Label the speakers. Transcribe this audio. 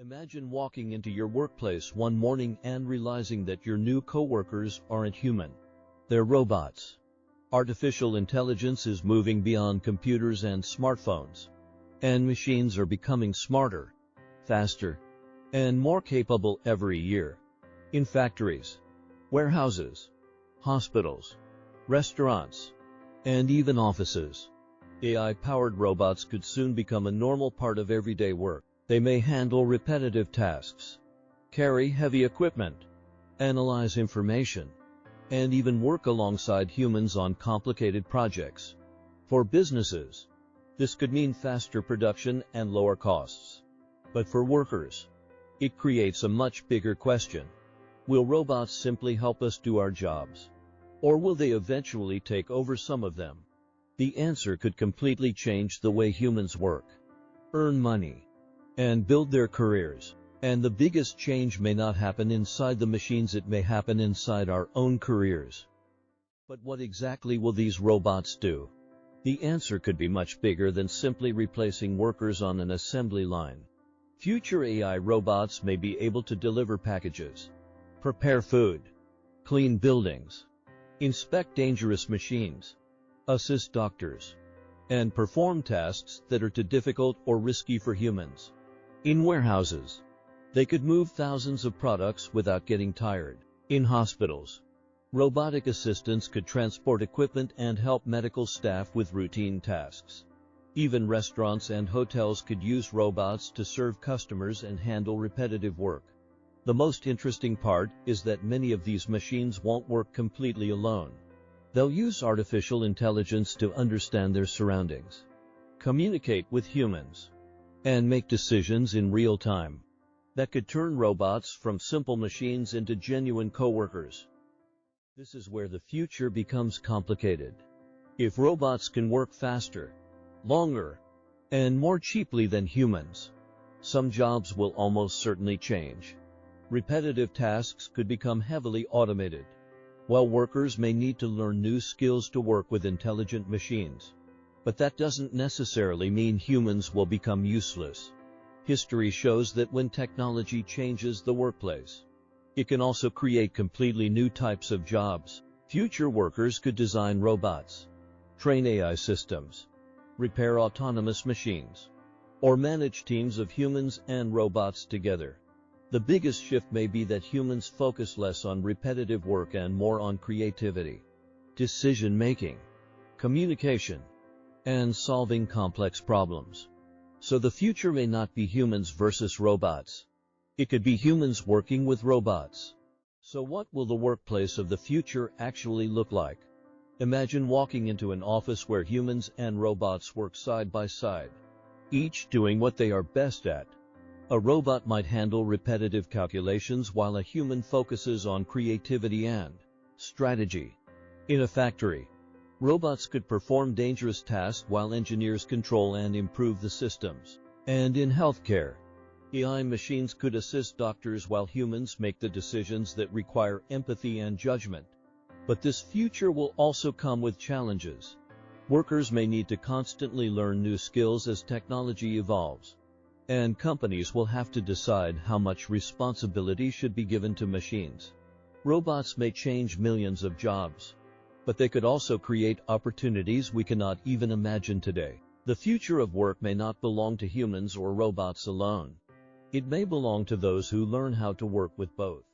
Speaker 1: Imagine walking into your workplace one morning and realizing that your new coworkers aren't human. They're robots. Artificial intelligence is moving beyond computers and smartphones, and machines are becoming smarter, faster, and more capable every year. In factories, warehouses, hospitals, restaurants, and even offices, AI-powered robots could soon become a normal part of everyday work. They may handle repetitive tasks, carry heavy equipment, analyze information, and even work alongside humans on complicated projects. For businesses, this could mean faster production and lower costs. But for workers, it creates a much bigger question. Will robots simply help us do our jobs? Or will they eventually take over some of them? The answer could completely change the way humans work, earn money, and build their careers. And the biggest change may not happen inside the machines, it may happen inside our own careers. But what exactly will these robots do? The answer could be much bigger than simply replacing workers on an assembly line. Future AI robots may be able to deliver packages, prepare food, clean buildings, inspect dangerous machines, assist doctors, and perform tasks that are too difficult or risky for humans. In warehouses, they could move thousands of products without getting tired. In hospitals, robotic assistants could transport equipment and help medical staff with routine tasks. Even restaurants and hotels could use robots to serve customers and handle repetitive work. The most interesting part is that many of these machines won't work completely alone. They'll use artificial intelligence to understand their surroundings, communicate with humans, and make decisions in real time. That could turn robots from simple machines into genuine coworkers. This is where the future becomes complicated. If robots can work faster, longer, and more cheaply than humans, some jobs will almost certainly change. Repetitive tasks could become heavily automated, while workers may need to learn new skills to work with intelligent machines. But that doesn't necessarily mean humans will become useless. History shows that when technology changes the workplace, it can also create completely new types of jobs. Future workers could design robots, train AI systems, repair autonomous machines, or manage teams of humans and robots together. The biggest shift may be that humans focus less on repetitive work and more on creativity, decision-making, communication, and solving complex problems. So the future may not be humans versus robots. It could be humans working with robots. So what will the workplace of the future actually look like? Imagine walking into an office where humans and robots work side by side, each doing what they are best at. A robot might handle repetitive calculations while a human focuses on creativity and strategy. In a factory, robots could perform dangerous tasks while engineers control and improve the systems. And in healthcare, AI machines could assist doctors while humans make the decisions that require empathy and judgment. But this future will also come with challenges. Workers may need to constantly learn new skills as technology evolves, and companies will have to decide how much responsibility should be given to machines. Robots may change millions of jobs, but they could also create opportunities we cannot even imagine today. The future of work may not belong to humans or robots alone. It may belong to those who learn how to work with both.